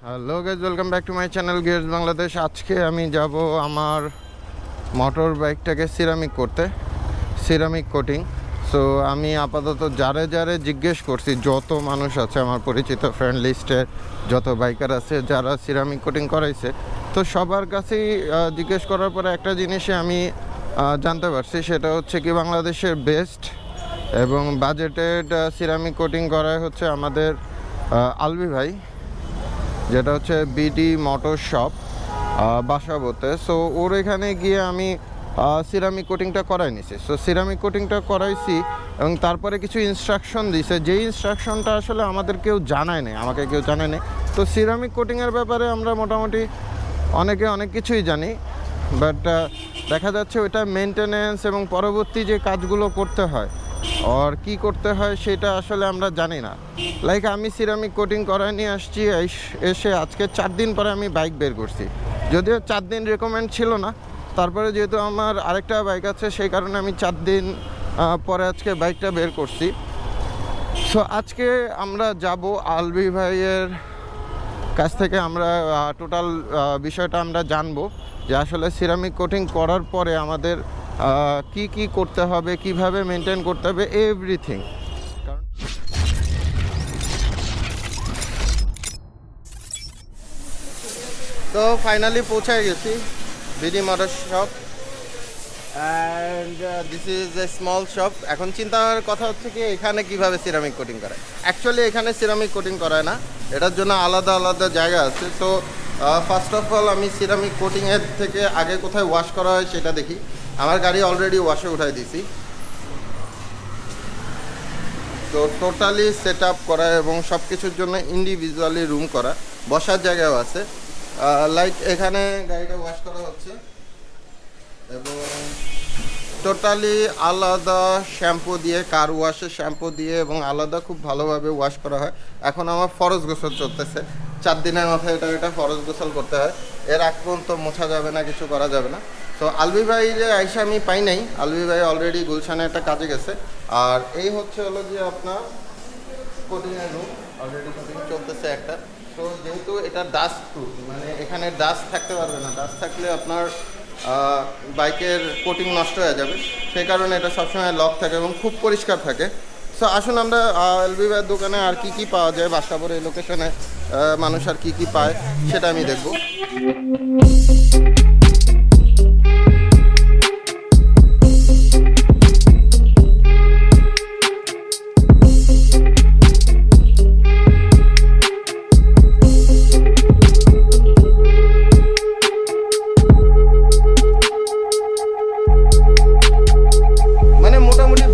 Hello guys, welcome back to my channel gears Bangladesh. আজকে আমি যাব আমার মোটর বাইকটাকে সিরামিক করতে, সিরামিক কোটিং। সো আমি আপাতত যারে জিজ্ঞেস করছি, যত মানুষ আছে আমার পরিচিত ফ্রেন্ড লিস্টের, যত বাইকার আছে যারা সিরামিক কোটিং করাইছে, তো সবার কাছেই জিজ্ঞেস করার পরে একটা জিনিসে আমি জানতে পারছি, সেটা হচ্ছে কি বাংলাদেশের বেস্ট এবং বাজেটেড সিরামিক কোটিং করাই হচ্ছে আমাদের আলবি ভাই, যেটা হচ্ছে বিডি মোটর শপ বাসাবোতে। সো ওর এখানে গিয়ে আমি সিরামিক কোটিংটা করাই নিছি। সো সিরামিক কোটিংটা করাইছি এবং তারপরে কিছু ইনস্ট্রাকশন দিছে, যেই ইনস্ট্রাকশনটা আসলে আমাদের কেউ জানায় নেই, আমাকে কেউ জানায় নেই। তো সিরামিক কোটিংয়ের ব্যাপারে আমরা মোটামুটি অনেকে অনেক কিছুই জানি, বাট দেখা যাচ্ছে ওইটা মেনটেনেন্স এবং পরবর্তী যে কাজগুলো করতে হয় আর কি করতে হয় সেটা আসলে আমরা জানি না। লাইক আমি সিরামিক কোটিং করায় নিয়ে আসছি, এসে আজকে 4 দিন পরে আমি বাইক বের করছি। যদিও 4 দিন রেকমেন্ড ছিল না, তারপরে যেহেতু আমার আরেকটা বাইক আছে সেই কারণে আমি 4 দিন পরে আজকে বাইকটা বের করছি। সো আজকে আমরা যাব আলবি ভাইয়ের কাছ থেকে, আমরা টোটাল বিষয়টা আমরা জানবো যে আসলে সিরামিক কোটিং করার পরে আমাদের কি কি করতে হবে, কিভাবে মেনটেন করতে হবে, এভরিথিং। কারণ তো ফাইনালি পৌঁছায় গেছি BD motor shop, and this is a small shop. এখন চিন্তার কথা হচ্ছে কি এখানে কিভাবে সিরামিক কোটিং করায়। অ্যাকচুয়ালি এখানে সিরামিক কোটিং করায় না, এটার জন্য আলাদা আলাদা জায়গা আছে। তো ফার্স্ট অফ অল আমি সিরামিক কোটিংয়ের থেকে আগে কোথায় ওয়াশ করা হয় সেটা দেখি। আমার গাড়ি অলরেডি ওয়াশে উঠাই দিছি। তো টোটালি সেট আপ করা এবং সব কিছুর জন্য ইন্ডিভিজুয়ালি রুম করা, বসার জায়গাও আছে। লাইক এখানে গাড়িটা ওয়াশ করা হচ্ছে এবং টোটালি আলাদা শ্যাম্পু দিয়ে, কার ওয়াশের শ্যাম্পু দিয়ে এবং আলাদা খুব ভালোভাবে ওয়াশ করা হয়। এখন আমার ফরজ গোসল চলতেছে, 4 দিনের মাথায় এটা ফরজ গোসল করতে হয়। এর আগ পর্যন্ত মোছা যাবে না, কিছু করা যাবে না। তো আলবি ভাই যে আইসা আমি পাই নাই, আলবি ভাই অলরেডি গুলশানে একটা কাজে গেছে। আর এই হচ্ছে হলো যে আপনার কোটিংয়ের রুম, অলরেডি কোটিং চলতেছে একটা। তো যেহেতু এটা ডাস্ট প্রুফ, মানে এখানে ডাস্ট থাকতে পারবে না, ডাস্ট থাকলে আপনার বাইকের কোটিং নষ্ট হয়ে যাবে, সেই কারণে এটা সবসময় লক থাকে এবং খুব পরিষ্কার থাকে। সো আসুন আমরা আলবি ভাইয়ের দোকানে আর কি কি পাওয়া যায়, বাসাবোর এই লোকেশনে মানুষ আর কি কি পায় সেটা আমি দেখব।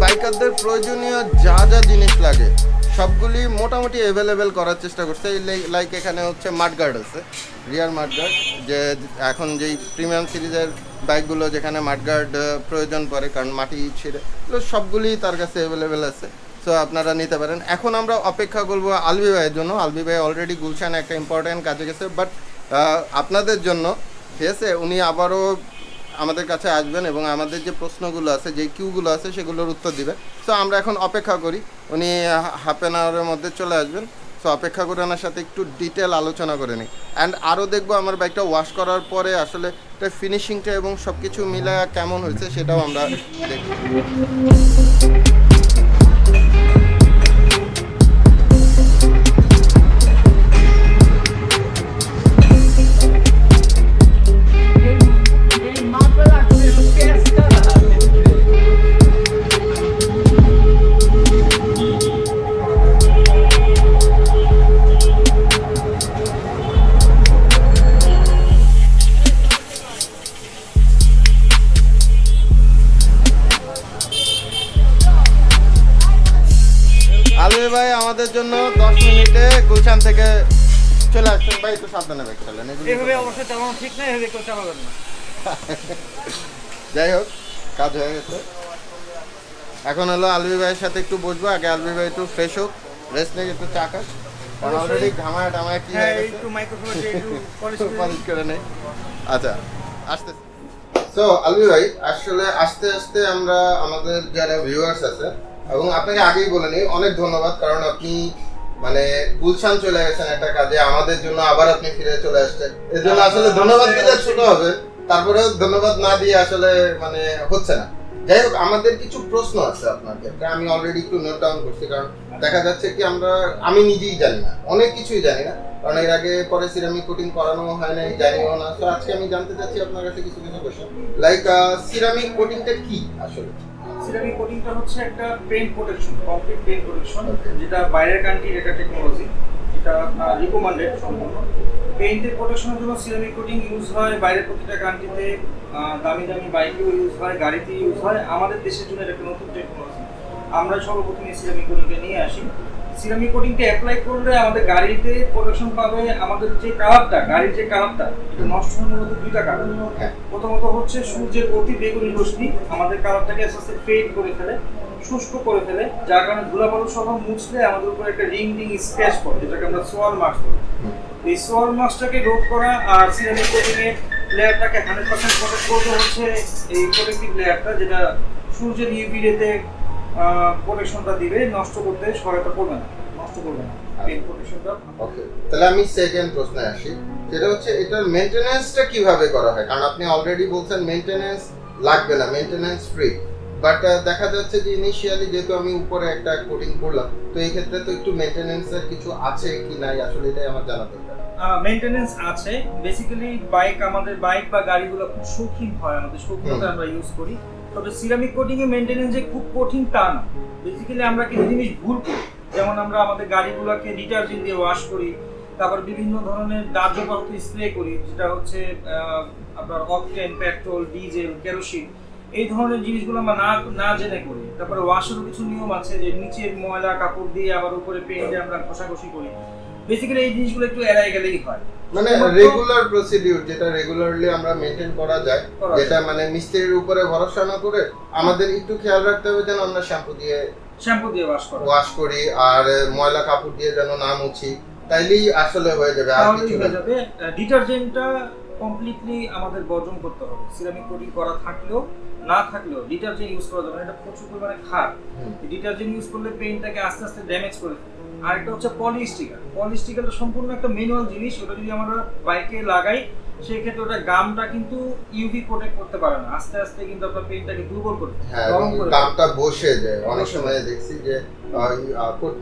বাইকারদের প্রয়োজনীয় যা যা জিনিস লাগে সবগুলি মোটামুটি অ্যাভেলেবেল করার চেষ্টা করছে। লাইক এখানে হচ্ছে মাডগার্ড আছে, রিয়ার মাডগার্ড, যে এখন যেই প্রিমিয়াম সিরিজের বাইকগুলো যেখানে মাডগার্ড প্রয়োজন পড়ে কারণ মাটি ছিঁড়ে, তো সবগুলি তার কাছে অ্যাভেলেবেল আছে। সো আপনারা নিতে পারেন। এখন আমরা অপেক্ষা করবো আলবি ভাইয়ের জন্য। আলবি ভাই অলরেডি গুলশানে একটা ইম্পর্ট্যান্ট কাজে গেছে, বাট আপনাদের জন্য ঠিক আছে, উনি আবারও আমাদের কাছে আসবেন এবং আমাদের যে প্রশ্নগুলো আছে, যে কিউগুলো আছে সেগুলোর উত্তর দিবে। সো আমরা এখন অপেক্ষা করি, উনি হাফ অ্যান আওয়ারের মধ্যে চলে আসবেন। সো অপেক্ষা করে ওনার সাথে একটু ডিটেল আলোচনা করে নিই। অ্যান্ড আরও দেখবো আমার বাইকটা ওয়াশ করার পরে আসলে ফিনিশিংটা এবং সব কিছু মিলে কেমন হয়েছে সেটাও আমরা দেখব। আলবি ভাই আমাদের জন্য 10 মিনিটে গুলশান থেকে চলে আসছেন। ভাই একটু সাবধানে বাইক চালান, এভাবে অবশ্যই চালানো ঠিক না, এভাবে কেউ চালাবেন না। যাই হোক, কাজ হয়ে গেছে। এখন হলো আলবি ভাইয়ের সাথে একটু বসবো। আগে আলবি ভাই একটু ফ্রেশ হোক, রেস্ট নিয়ে একটু চা খাস, কারণ অলরেডি ঘামায় টামায় কি হয়ে গেছে, একটু মাইক্রোফোন দিয়ে একটু পলিশ করে নেই। আচ্ছা আসতেছি। সো আলবি ভাই, আসলে আস্তে আস্তে আমরা আমাদের যারা ভিউয়ার্স আছে, এবং আপনাকে আগেই বলে নিই অনেক ধন্যবাদ, কারণ আপনি মানে গুলশান চলে গেছেন একটা কাজে, আমাদের জন্য আবার আপনি ফিরে চলে আসছেন, এর জন্য আসলে ধন্যবাদ দিলে ছোট হবে, তারপরেও ধন্যবাদ না দিয়ে আসলে মানে হচ্ছে না। যাই হোক, আমাদের কিছু প্রশ্ন আছে আপনাকে, আমি অলরেডি একটু নোট ডাউন করছি, কারণ দেখা যাচ্ছে কি আমি নিজেই জানি না, অনেক কিছুই জানি না, কারণ এর আগে পরে সিরামিক কোটিং করানো হয় না, জানিও না। তো আজকে আমি জানতে চাচ্ছি আপনার কাছে কিছু কোয়েশ্চেন, লাইক সিরামিক কোটিংটা কি আসলে? সিরামিক কোটিংটা হচ্ছে একটা paint protection, complete paint protection, যেটা বাইরের কান্ট্রির একটা টেকনোলজি, এটা রিকমেন্ডেড সম্পূর্ণ। পেইন্টের প্রোটেকশনের জন্য সিরামিক কোটিং ইউজ হয় বাইরের প্রতিটা কান্ট্রিতে, দামি দামি বাইকেও ইউজ হয়, গাড়িতে ইউজ হয়। আমাদের দেশের জন্য এটা একটা নতুন টেকনোলজি, আমরা সর্বপ্রথম এই সিরামিক কোটিংটা নিয়ে আসি। সিরামিক কোটিংটা অ্যাপ্লাই করলে আমাদের গাড়িতে প্রোটেকশন পাবে। আমাদের যে কালারটা, গাড়ির যে কালারটা, এটা নষ্ট হয় মূলত দুইটা কারণ। প্রথমত হচ্ছে সূর্যের অতি বেগুনি রশ্মি আমাদের কালারটাকে আস্তে আস্তে ফেড করে ফেলে, শুষ্ক করে ফেলে, যার কারণে ধুলাবালু সহ মুছলে আমাদের উপর একটা রিং স্ক্র্যাচ পড়ে, যেটাকে আমরা সোয়াল মার্কস বলি। এই সোয়াল মার্কসটাকে রোধ করা আর সিরামিক কোটিং এর লেয়ারটাকে 100% প্রোটেক্ট করতে হচ্ছে এই প্রোটেক্টিভ লেয়ারটা, যেটা সূর্যের ইউভি রেতে প্রোটেকশনটা দিবে, নষ্ট করতে সহায়তা করবে না, নষ্ট করবে না এই প্রোটেকশনটা। ওকে, তাহলে আমি সেকেন্ড প্রশ্নে আসি, যেটা হচ্ছে এটার মেইনটেনেন্সটা কিভাবে করা হয়? কারণ আপনি অলরেডি বলছেন মেইনটেনেন্স লাগবে না, মেইনটেনেন্স ফ্রি, বাট দেখা যাচ্ছে যে ইনিশিয়ালি যেহেতু আমি উপরে একটা কোটিং করলাম, তো এই ক্ষেত্রে তো একটু মেইনটেনেন্সের কিছু আছে কি নাই, আসলে এটাই আমার জানা দরকার। মেইনটেনেন্স আছে। বেসিক্যালি আমাদের বাইক বা গাড়িগুলো খুব শৌখিন হয়, আমাদের শৌখিনতা আমরা ইউজ করি। তবে সিরামিক কোটিং এর মেইনটেনেন্স যে খুব কঠিন তা না। বেসিক্যালি আমরা কিছু জিনিস ভুল করি, যেমন আমরা আমাদের গাড়িগুলোকে ডিটারজেন্ট দিয়ে ওয়াশ করি, তারপর বিভিন্ন ধরনের দাহ্য পদার্থ স্প্রে করি, যেটা হচ্ছে আপনার অকটেন, পেট্রোল, ডিজেল, কেরোসিন, এই ধরনের জিনিসগুলো আমরা না জেনে করি। তারপরে ওয়াশেরও কিছু নিয়ম আছে, যে নিচের ময়লা কাপড় দিয়ে আবার উপরে পেইন্ট দিয়ে আমরা ঘষাঘষি করি। বেসিক্যালি এই জিনিসগুলো একটু এড়াই গেলেই হয়, মানে রেগুলার প্রসিডিউর যেটা রেগুলারলি আমরা মেইনটেইন করা যায়, যেটা মানে মিস্ত্রির উপরে ভরসা না করে আমাদের একটু খেয়াল রাখতে হবে যেন আমরা শ্যাম্পু দিয়ে ওয়াশ করি আর ময়লা কাপড় দিয়ে যেন না মুছি, তাইলেই আসলে হয়ে যাবে। আর কিছু হয়ে যাবে। ডিটারজেন্টটা কমপ্লিটলি আমাদের বর্জন করতে হবে। সিরামিক কোটিং করা থাকলেও না থাকলেও ডিটারজেন্ট ইউজ করা যাবে না, এটা প্রচুর পরিমাণে খারাপ। ডিটারজেন্ট ইউজ করলে পেইন্টটাকে আস্তে আস্তে ড্যামেজ করে ফেলে। আর একটা হচ্ছে পলিস্টিকার। পলিস্টিকারটা সম্পূর্ণ একটা ম্যানুয়াল জিনিস, ওটা যদি আমরা বাইকে লাগাই সেই ক্ষেত্রে ওটা গামটা কিন্তু ইউভি প্রোটেক্ট করতে পারে না, আস্তে আস্তে কিন্তু আপনার পেইন্টটাকে দুর্বল করে গরম করে গামটা বসে যায়। অনেক সময় দেখছি যে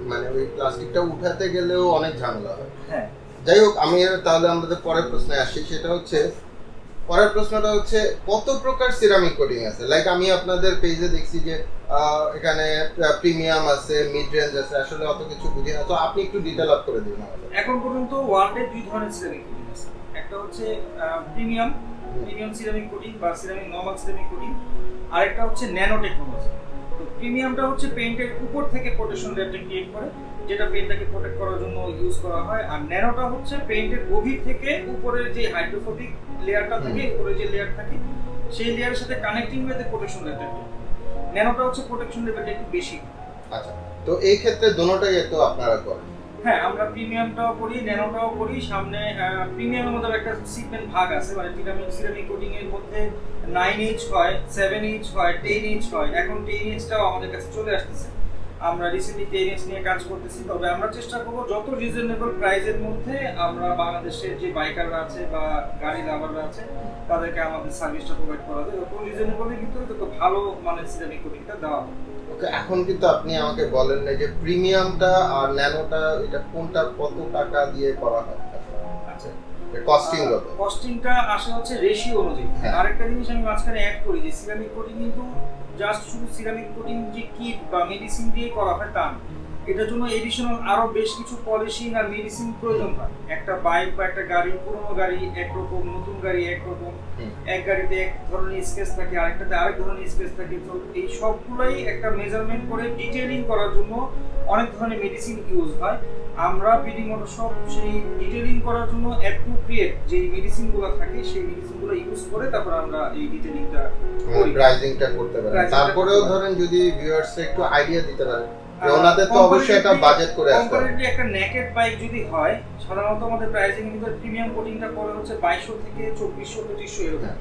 মানে ওই প্লাস্টিকটা উঠাতে গেলেও অনেক ঝামেলা হয়। হ্যাঁ, যাই হোক, আমি তাহলে আমাদের পরের প্রশ্নে আসি, সেটা হচ্ছে পরের প্রশ্নটা হচ্ছে কত প্রকার সিরামিক কোটিং আছে? লাইক আমি আপনাদের পেজে দেখছি যে এখানে প্রিমিয়াম আছে, মিড রেঞ্জ আছে, আসলে অত কিছু বুঝি না, তো আপনি একটু ডিটেইল আপ করে দিন আমাদের। এখন পর্যন্ত ওয়ার্ল্ডে দুই ধরনের সিরামিক কোটিং আছে, একটা হচ্ছে প্রিমিয়াম সিরামিক কোটিং বা সিরামিক নরমাল সিরামিক কোটিং, আর একটা হচ্ছে ন্যানো টেকনোলজি। তো প্রিমিয়ামটা হচ্ছে পেইন্টের উপর থেকে প্রোটেকশন লেয়ারটা ক্রিয়েট করে, যেটা পেইন্টটাকে প্রোটেক্ট করার জন্য ইউজ করা হয়। আর ন্যানোটা হচ্ছে পেইন্টের গভীর থেকে উপরের যে হাইড্রোফোবিক লেয়ারটা থাকে, উপরে যে লেয়ার থাকে সেই লেয়ারের সাথে কানেক্টিং ওয়েতে প্রোটেকশন লেয়ারটা ক্রিয়েট করে। ন্যানোটা হচ্ছে প্রোটেকশন লেভেলটা একটু বেশি। আচ্ছা, তো এই ক্ষেত্রে দুটোটাই তো আপনারা করেন? হ্যাঁ, আমরা প্রিমিয়ামটাও করি, ন্যানোটাও করি। সামনে প্রিমিয়ামের মধ্যে একটা সিগমেন্ট ভাগ আছে, মানে সিরামিক কোটিং এর মধ্যে 9H হয়, 7H হয়, 10H হয়। এখন 10Hটাও আমাদের কাছে চলে আসতেছে, আমরা রিসেন্টলি 10H নিয়ে কাজ করতেছি। তবে আমরা চেষ্টা করবো যত রিজনেবল প্রাইসের মধ্যে আমরা বাংলাদেশের যে বাইকাররা আছে বা গাড়ি লাভাররা আছে তাদেরকে আমাদের সার্ভিসটা প্রোভাইড করা যায়, যত রিজনেবলের ভিতরে তত ভালো মানের সিরামিক কোটিংটা দেওয়া হয়। ওকে, এখন কিন্তু আপনি আমাকে বলেন না যে প্রিমিয়ামটা আর ন্যানোটা এটা কোনটা কত টাকা দিয়ে করা হয়? আচ্ছা, কস্টিংটা আসলে হচ্ছে রেশিও অনুযায়ী। আরেকটা জিনিস আমি মাঝখানে অ্যাড করি যে সিরামিক কোটিং কিন্তু জাস্ট শুধু সিরামিক কোটিং যে কিট বা মেডিসিন দিয়ে করা হয় তা না, এটার জন্য এডিশনাল আরো বেশ কিছু পলিশিং আর মেডিসিন প্রয়োজন হয়। একটা বাইক বা একটা গাড়ি, পুরোনো গাড়ি একরকম, নতুন গাড়ি একরকম, এক গাড়িতে এক ধরনের স্কেচ থাকে, আরেকটাতে আরেক ধরনের স্কেচ থাকে। তো এই সবগুলাই একটা মেজারমেন্ট করে ডিটেইলিং করার জন্য অনেক ধরনের মেডিসিন ইউজ হয়। আমরা বিডি মোটরশপ সেই ডিটেইলিং করার জন্য অ্যাপ্রোপ্রিয়েট যে মেডিসিনগুলো থাকে সেই মেডিসিনগুলো ইউজ করে তারপর আমরা এই ডিটেইলিংটা করি, প্রাইসিংটা করতে পারি। তারপরেও ধরেন যদি ভিউয়ার্স একটু আইডিয়া দিতে পারেন, ওনাদের তো অবশ্যই একটা বাজেট করে আসবে। কম্পারেটিভলি একটা নেকেড বাইক যদি হয়, সাধারণত আমাদের প্রাইসিং এর ভিতর প্রিমিয়াম কোটিংটা পড়ে হচ্ছে 2200 থেকে 2400 2500 এরকম।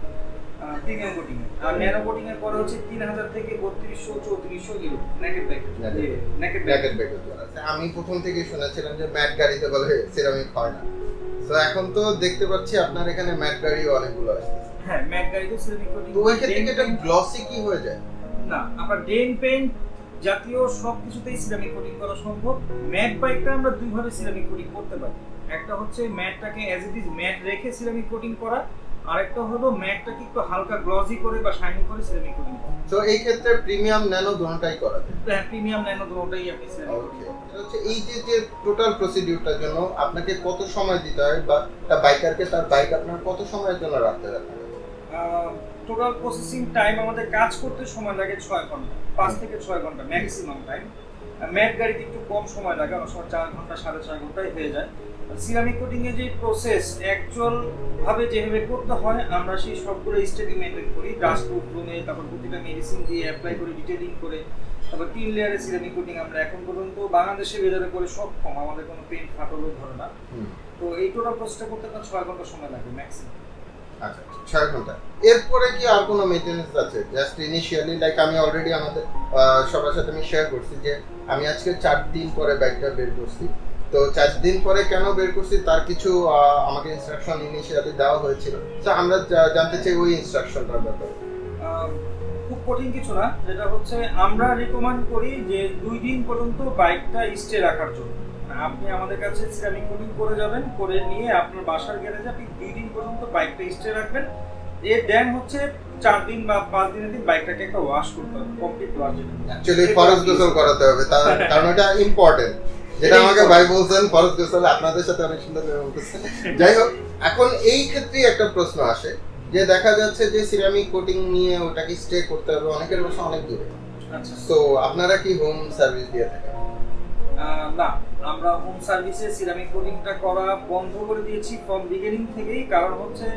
প্রিমিয়াম কোটিং আর ন্যানো কোটিং এর পরে হচ্ছে 3000 থেকে 3200 3400 euro naked bike naked bracket bracket আছে। আমি প্রথম থেকে শুনেছিলাম যে ম্যাট গাড়িতে বলে সিরামিক হয় না, তো এখন তো দেখতে পাচ্ছি আপনার এখানে ম্যাট গাড়িও অনেকগুলো আসছে। হ্যাঁ, ম্যাট গাড়িতে সিরামিক কোটিং। তো ওই ক্ষেত্রে কি এটা গ্লসি কি হয়ে যায়? না, আপনার ডেন পেইন্ট জাতীয় সব কিছুতেই সিরামিক কোটিং করা সম্ভব। ম্যাট বাইকটা আমরা দুইভাবে সিরামিক কোটিং করতে পারি। একটা হচ্ছে ম্যাটটাকে অ্যাজ ইট ইজ ম্যাট রেখে সিরামিক কোটিং করা, আরেকটা হলো ম্যাটটাকে একটু হালকা গ্লসি করে বা শাইনিং করে সিরামিক কোটিং করা। তো এই ক্ষেত্রে প্রিমিয়াম ন্যানো দুটোটাই করা যায়। হ্যাঁ, প্রিমিয়াম ন্যানো দুটোটাই আপনি সিরামিক ওকে, এটা হচ্ছে এই যে টোটাল প্রসিডিউরটার জন্য আপনাকে কত সময় দিতে হয়, বা একটা বাইকারকে তার বাইক আপনার কত সময়ের জন্য রাখতে হবে? টোটাল প্রসেসিং টাইম আমাদের কাজ করতে সময় লাগে 6 ঘন্টা, 5 থেকে 6 ঘন্টা ম্যাক্সিমাম টাইম। ম্যাট গাড়িতে একটু কম সময় লাগে, অনেক সময় 4 ঘন্টা 4.5 ঘন্টায় হয়ে যায়। সিরামিক কোটিং এর যে প্রসেস অ্যাকচুয়াল ভাবে যেভাবে করতে হয় আমরা সেই সবগুলো স্টেপই মেনটেন করি। ডাস্ট প্রুফ রুমে, তারপর প্রতিটা মেডিসিন দিয়ে অ্যাপ্লাই করে ডিটেইলিং করে, তারপর 3 লেয়ারে সিরামিক কোটিং আমরা এখন পর্যন্ত বাংলাদেশে ভেতরে করে সক্ষম, আমাদের কোনো পেইন্ট ফাটলও ধরে না। তো এই টোটাল প্রসেসটা করতে আপনার 6 ঘন্টা সময় লাগে ম্যাক্সিমাম। আচ্ছা, 6 ঘন্টা। এরপরে কি আর কোনো মেইনটেনেন্স আছে? জাস্ট ইনিশিয়ালি লাইক আমি অলরেডি আমাদের সবার সাথে আমি শেয়ার করছি যে আমি আজকে 4 দিন পরে বাইকটা বের করছি। তো 4 দিন পরে কেন বের করছি তার কিছু আমাকে ইনস্ট্রাকশন ইনিশিয়ালি দেওয়া হয়েছিল। তো আমরা জানতে চাই ওই ইনস্ট্রাকশনটার ব্যাপারে। খুব কঠিন কিছু না, যেটা হচ্ছে আমরা রিকমেন্ড করি যে 2 দিন পর্যন্ত বাইকটা স্টে রাখার জন্য। আপনি আমাদের কাছে সিরামিক কোটিং করে যাবেন, করে নিয়ে আপনার বাসার গ্যারেজে আপনি 2 দিন পর্যন্ত বাইকটা স্টে রাখবেন। এর দেন হচ্ছে 4 দিন বা 5 দিনের দিন বাইকটাকে একটা ওয়াশ করতে হবে, কমপ্লিট ওয়াশ। অ্যাকচুয়ালি ফরেস্ট গোসল করাতে হবে, কারণ এটা ইম্পর্টেন্ট। যেটা আমাকে ভাই বলছেন ফরেস্ট গোসল আপনাদের সাথে অনেক সুন্দর করে বলতেছেন। যাই হোক, এখন এই ক্ষেত্রেই একটা প্রশ্ন আসে যে দেখা যাচ্ছে যে সিরামিক কোটিং নিয়ে ওটাকে স্টে করতে হবে, অনেকের বাসা অনেক দূরে। আচ্ছা, তো আপনারা কি হোম সার্ভিস দিয়ে থাকেন? না, আমরা হোম সার্ভিসে সিরামিক কোটিংটা করা বন্ধ করে দিয়েছি ফ্রম বিগিনিং থেকেই। কারণ হচ্ছে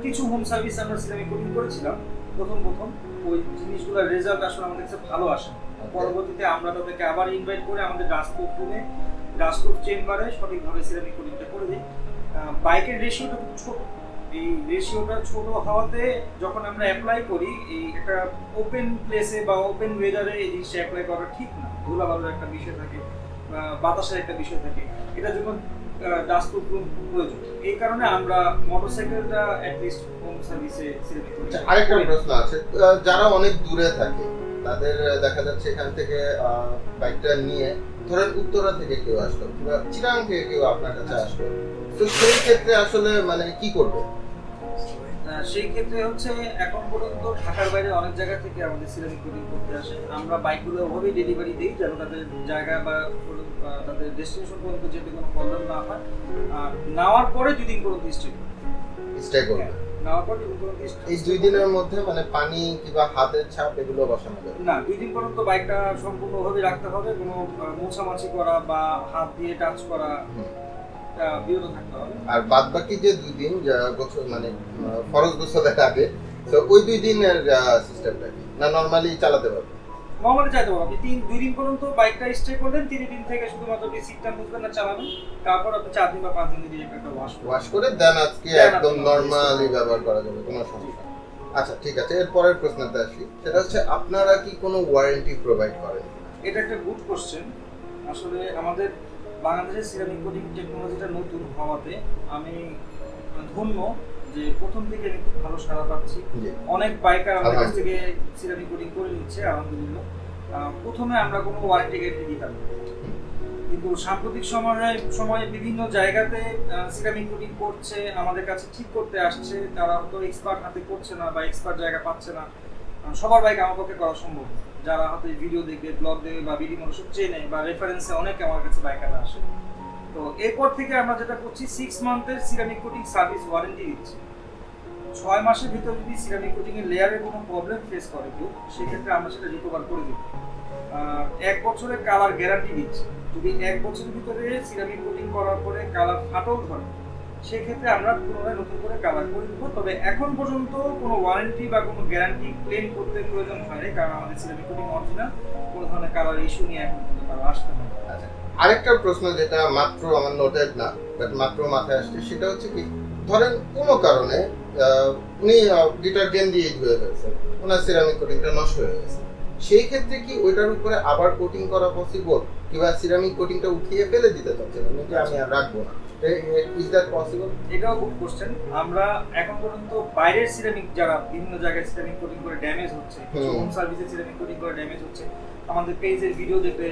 কিছু হোম সার্ভিস আমরা সিরামিক কোটিং করেছিলাম প্রথম ওই জিনিসগুলোর রেজাল্ট আসলে আমাদের কাছে ভালো আসে। পরবর্তীতে আমরা তাদেরকে আবার ইনভাইট করে আমাদের ডাস্টপ্রুফ রুমে, ডাস্টপ্রুফ চেম্বারে সঠিকভাবে সিরামিক কোটিংটা করে দিই। বাইকের রেশিওটা খুব ছোট, এই রেশিওটা ছোট হওয়াতে যখন আমরা অ্যাপ্লাই করি এই একটা ওপেন প্লেসে বা ওপেন ওয়েদারে এই জিনিসটা অ্যাপ্লাই করা ঠিক না। ধুলাবালুর একটা বিষয় থাকে, বাতাসের একটা বিষয় থাকে, এটার জন্য ডাস্টপ্রুফ রুম প্রয়োজন। এই কারণে আমরা মোটরসাইকেলটা অ্যাটলিস্ট হোম সার্ভিসে সিলেক্ট করি। আরেকটা প্রশ্ন আছে, যারা অনেক দূরে থাকে তাদের দেখা যাচ্ছে এখান থেকে বাইকটা নিয়ে ধরেন উত্তরা থেকে কেউ আসলো কিংবা চিরাং থেকে কেউ আপনার কাছে আসলো, তো সেই ক্ষেত্রে আসলে মানে কি করবে? সেই ক্ষেত্রে হচ্ছে এখন পর্যন্ত ঢাকার বাইরে অনেক জায়গা থেকে আমাদের সিরামিক কোটিং করতে আসে। আমরা বাইকগুলো ওভাবেই ডেলিভারি দিই যেন তাদের জায়গা বা তাদের ডেস্টিনেশন পর্যন্ত যেতে কোনো প্রবলেম না হয়। আর নেওয়ার পরে 2 দিন পর্যন্ত স্টে করবে। নেওয়ার পর 2 দিন পর্যন্ত এই 2 দিনের মধ্যে মানে পানি কিংবা হাতের ছাপ এগুলো বসানো যাবে না। 2 দিন পর্যন্ত বাইকটা সম্পূর্ণভাবে রাখতে হবে, কোনো মোছামাছি করা বা হাত দিয়ে টাচ করা বিরত থাকতে হবে। আর বাদ বাকি যে 2 দিন মানে ফরজ গোসলের আগে, তো ওই 2 দিনের সিস্টেমটা কি না নরমালি চালাতে পারবে? নরমালি চাইতে পারবো। আপনি 2 দিন পর্যন্ত বাইকটা স্টে করলেন, 3 দিন থেকে শুধুমাত্র আপনি সিটটা মুছবেন না, চালাবেন। তারপর আপনি 4 দিন বা 5 দিন দিয়ে একটা ওয়াশ করে দেন আজকে একদম নরমালি ব্যবহার করা যাবে, কোনো সমস্যা। আচ্ছা, ঠিক আছে। এর পরের প্রশ্নতে আসি, সেটা হচ্ছে আপনারা কি কোনো ওয়ারেন্টি প্রোভাইড করেন? এটা একটা গুড কোশ্চেন। আসলে আমাদের বাংলাদেশের সিরামিক কোটিং টেকনোলজিটা নতুন হওয়াতে আমি ধন্য যে প্রথম থেকে আমি খুব ভালো সাড়া পাচ্ছি। অনেক বাইকার আমাদের কাছ থেকে সিরামিক কোটিং করে নিচ্ছে, আলহামদুলিল্লাহ। প্রথমে আমরা কোনো ওয়ারেন্টি গ্যারান্টি দিতাম না, কিন্তু সাম্প্রতিক সময়ে বিভিন্ন জায়গাতে সিরামিক কোটিং করছে, আমাদের কাছে ঠিক করতে আসছে। তারা হয়তো এক্সপার্ট হাতে করছে না বা এক্সপার্ট জায়গা পাচ্ছে না। সবার বাইক আমার পক্ষে করা সম্ভব, যারা হাতে ভিডিও দেখবে, ব্লগ দেখবে বা বিডি মোটরশপ চেনে বা রেফারেন্সে অনেকে আমার কাছে বাইকাররা আসে। তো এরপর থেকে আমরা যেটা করছি 6 মান্থের সিরামিক কোটিং সার্ভিস ওয়ারেন্টি দিচ্ছি। 6 মাসের ভিতর যদি সিরামিক কোটিং এর লেয়ারে কোনো প্রবলেম ফেস করে কেউ, সেক্ষেত্রে আমরা সেটা রিকভার করে দিব। 1 বছরের কালার গ্যারান্টি দিচ্ছি। যদি 1 বছরের ভিতরে সিরামিক কোটিং করার পরে কালার ফাটল ধরে, সেক্ষেত্রে আমরা পুনরায় নতুন করে কালার করে দেবো। তবে এখন পর্যন্ত কোনো ওয়ারেন্টি বা কোনো গ্যারান্টি ক্লেম করতে প্রয়োজন হয়নি, কারণ আমাদের সিরামিক কোটিং অরিজিনাল, কোনো ধরনের কালার ইস্যু নিয়ে এখন পর্যন্ত কারো আসতে হয়। আচ্ছা, আরেকটা প্রশ্ন যেটা মাত্র আমার নোটেড না বাট মাত্র মাথায় আসছে সেটা হচ্ছে কি, ধরেন কোনো কারণে উনি ডিটারজেন্ট দিয়ে ধুয়ে ফেলছেন, ওনার সিরামিক কোটিংটা নষ্ট হয়ে গেছে, সেই ক্ষেত্রে কি ওইটার উপরে আবার কোটিং করা পসিবল, কিংবা সিরামিক কোটিংটা উঠিয়ে ফেলে দিতে চাচ্ছেন যে আমি আর রাখবো না, ইজ দ্যাট পসিবল? এটাও গুড কোশ্চেন। আমরা এখন পর্যন্ত বাইরের সিরামিক যারা বিভিন্ন জায়গায় সিরামিক কোটিং করে ড্যামেজ হচ্ছে, হোম সার্ভিসে সিরামিক কোটিং করে ড্যামেজ হচ্ছে, আমাদের পেজের ভিডিও দেখলে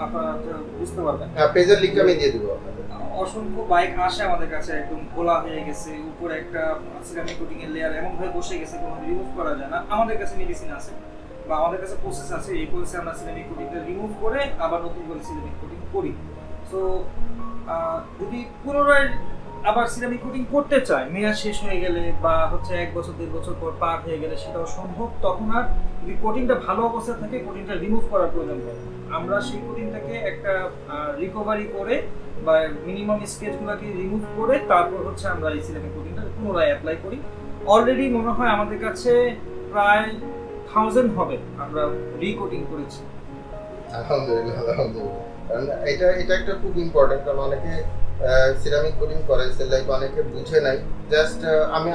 আপনারা বুঝতে পারবেন। হ্যাঁ, পেজের লিংক আমি দিয়ে দিব আপনাদের। অসংখ্য বাইক আসে আমাদের কাছে একদম খোলা হয়ে গেছে, উপরে একটা সিরামিক কোটিং এর লেয়ার এমন ভাবে বসে গেছে কোনো রিমুভ করা যায় না। আমাদের কাছে মেডিসিন আছে বা আমাদের কাছে প্রসেস আছে, এই প্রসেসে আমরা সিরামিক কোটিংটা রিমুভ করে আবার নতুন করে সিরামিক কোটিং করি। সো যদি পুনরায় আবার সিরামিক কোটিং করতে চায়, মেয়াদ শেষ হয়ে গেলে বা হচ্ছে 1 বছর 1.5 বছর পর পার হয়ে গেলে সেটাও সম্ভব। তখন আর যদি কোটিংটা ভালো অবস্থায় থাকে কোটিংটা রিমুভ করার প্রয়োজন পড়ে, আমরা সেই কোটিংটাকে একটা রিকভারি করে বা মিনিমাম স্কেচগুলোকে রিমুভ করে তারপর হচ্ছে আমরা এই সিরামিক কোটিংটা পুনরায় অ্যাপ্লাই করি। অলরেডি মনে হয় আমাদের কাছে প্রায় 1000 হবে আমরা রিকোটিং করেছি। আলহামদুলিল্লাহ, আলহামদুলিল্লাহ। কারণ এটা একটা খুব ইম্পর্টেন্ট, কারণ অনেকে সিরামিক কোটিং করে লাইক অনেকে বুঝে নাই। জাস্ট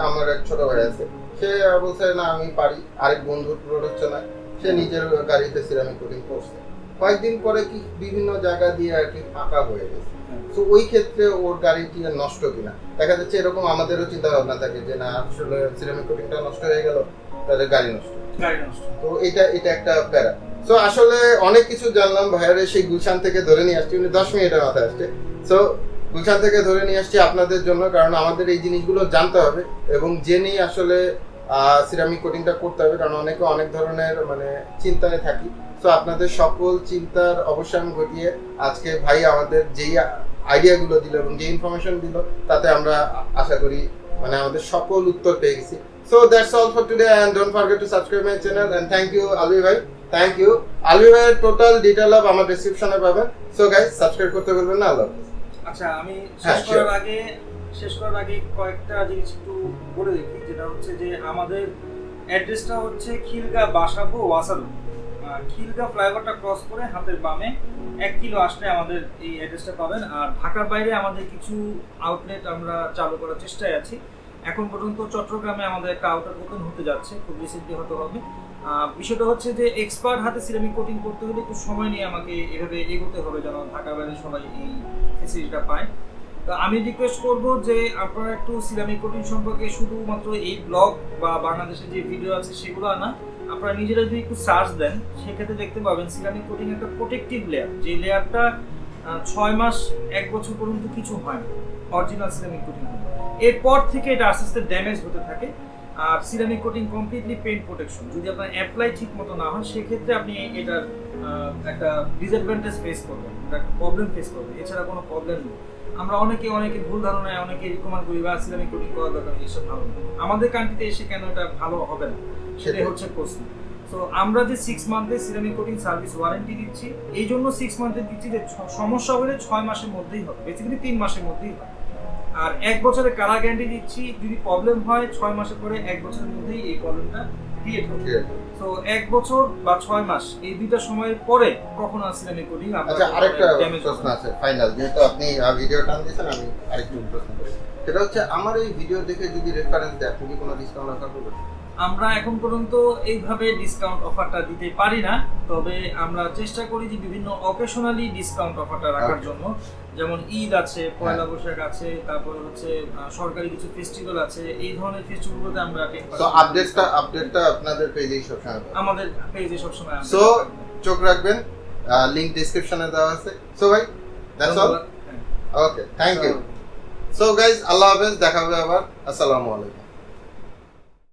আমার এক ছোট ভাই আছে, সে বলছে না আমি পারি, আরেক বন্ধুর হচ্ছে না, সে নিজের গাড়িতে সিরামিক কোটিং করছে, কয়েকদিন পরে কি বিভিন্ন জায়গা দিয়ে আর কি ফাঁকা হয়ে গেছে। তো ওই ক্ষেত্রে ওর গাড়িটি নষ্ট কিনা, দেখা যাচ্ছে এরকম আমাদেরও চিন্তা ভাবনা থাকে যে না আসলে সিরামিক কোটিংটা নষ্ট হয়ে গেল, তাহলে গাড়ি নষ্ট। তো এটা একটা প্যারা। সো আসলে অনেক কিছু জানলাম ভাইয়ারে, সেই গুলশান থেকে ধরে নিয়ে আসছি, উনি 10 মিনিটের মাথায় আসছে। সো গুলশান থেকে ধরে নিয়ে আসছি আপনাদের জন্য, কারণ আমাদের এই জিনিসগুলো জানতে হবে এবং জেনেই আসলে সিরামিক কোটিংটা করতে হবে, কারণ অনেকে অনেক ধরনের মানে চিন্তায় থাকি। সো আপনাদের সকল চিন্তার অবসান ঘটিয়ে আজকে ভাই আমাদের যেই আইডিয়াগুলো দিল এবং যে ইনফরমেশন দিল তাতে আমরা আশা করি মানে আমাদের সকল উত্তর পেয়ে গেছি। So that's all for today, and don't forget to subscribe my channel, and thank you Alvi bhai, thank you Alvi bhai, total detail of আমার ডেসক্রিপশনে পাবেন। So guys সাবস্ক্রাইব করতে বলবেন না। আল্লাহ হাফেজ। আচ্ছা, আমি শেষ করার আগে কয়েকটা জিনিস একটু বলে দেখি, যেটা হচ্ছে যে আমাদের অ্যাড্রেসটা হচ্ছে খিলগা বাসাবো ওয়াসাদু। খিলগা ফ্লাইওভারটা ক্রস করে হাতের বামে 1 কিলো আসলে আমাদের এই অ্যাড্রেসটা পাবেন। আর ঢাকার বাইরে আমাদের কিছু আউটলেট আমরা চালু করার চেষ্টায় আছি। এখন পর্যন্ত চট্টগ্রামে আমাদের একটা আউটলেট ওপেন হতে যাচ্ছে, খুব রিসেন্টলি হতে হবে। বিষয়টা হচ্ছে যে এক্সপার্ট হাতে সিরামিক কোটিং করতে হলে একটু সময় নিয়ে আমাকে এভাবে এগোতে হবে যেন ঢাকার বাইরে সবাই এই ফেসিলিটিটা পায়। তো আমি রিকোয়েস্ট করব যে আপনারা একটু সিরামিক কোটিং সম্পর্কে শুধুমাত্র এই ব্লগ বা বাংলাদেশে যে ভিডিও আছে সেগুলো না, আপনারা নিজেরা যদি একটু সার্চ দেন সেক্ষেত্রে দেখতে পাবেন সিরামিক কোটিং একটা প্রোটেক্টিভ লেয়ার, যে লেয়ারটা 6 মাস 1 বছর পর্যন্ত কিছু হয় না অরিজিনাল সিরামিক কোটিং। এরপর থেকে এটা আস্তে আস্তে ড্যামেজ হতে থাকে। আর ceramic coating completely paint protection, যদি আপনার অ্যাপ্লাই ঠিক মতো না হয় সেক্ষেত্রে আপনি এটার একটা ডিসঅ্যাডভান্টেজ ফেস করবেন, একটা প্রবলেম ফেস করবেন, এছাড়া কোনো প্রবলেম নেই। আমরা অনেকে ভুল ধারণায় অনেকে রিকমেন্ড করি বা সিরামিক কোটিং করা দরকার, এইসব ভালো না। আমাদের কান্ট্রিতে এসে কেন এটা ভালো হবে না সেটাই হচ্ছে প্রশ্ন। সো আমরা যে 6 মান্থের সিরামিক কোটিং সার্ভিস ওয়ারেন্টি দিচ্ছি, এই জন্য 6 মান্থের দিচ্ছি যে সমস্যা হলে 6 মাসের মধ্যেই হবে, বেসিক্যালি 3 মাসের মধ্যেই হবে। আর 1 বছরের কালার গ্যারান্টি দিচ্ছি, যদি প্রবলেম হয় 6 মাসের পরে 1 বছরের মধ্যেই এই প্রবলেমটা ক্রিয়েট হবে। সো 1 বছর বা 6 মাস এই দুইটা সময়ের পরে কখন সিরামিক কোটিং আচ্ছা, আরেকটা প্রশ্ন আছে ফাইনাল, যেহেতু আপনি ভিডিও টান দিয়েছেন আমি আরেকটু প্রশ্ন করি, সেটা হচ্ছে আমার এই ভিডিও দেখে যদি রেফারেন্স দেয় আপনি কি কোনো ডিসকাউন্ট অফার করবেন? আমরা এখন পর্যন্ত এইভাবে ডিসকাউন্ট অফারটা দিতে পারি না, তবে আমরা চেষ্টা করি যে বিভিন্ন অকেশনালি ডিসকাউন্ট অফারটা রাখার জন্য, যেমন ঈদ আছে, পয়লা বৈশাখ আছে, তারপর হচ্ছে সরকারি কিছু ফেস্টিভ্যাল আছে, এই ধরনের ফেস্টিভ্যালগুলোতে আমরা তো আপডেটটা আপনাদের পেজেই সবসময় আমাদের পেজে সবসময়। সো চোখ রাখবেন, লিংক ডেসক্রিপশনে দেওয়া আছে। সো ভাই that's all, okay, thank you. So guys আল্লাহ হাফেজ, দেখা হবে আবার, আসসালামু আলাইকুম।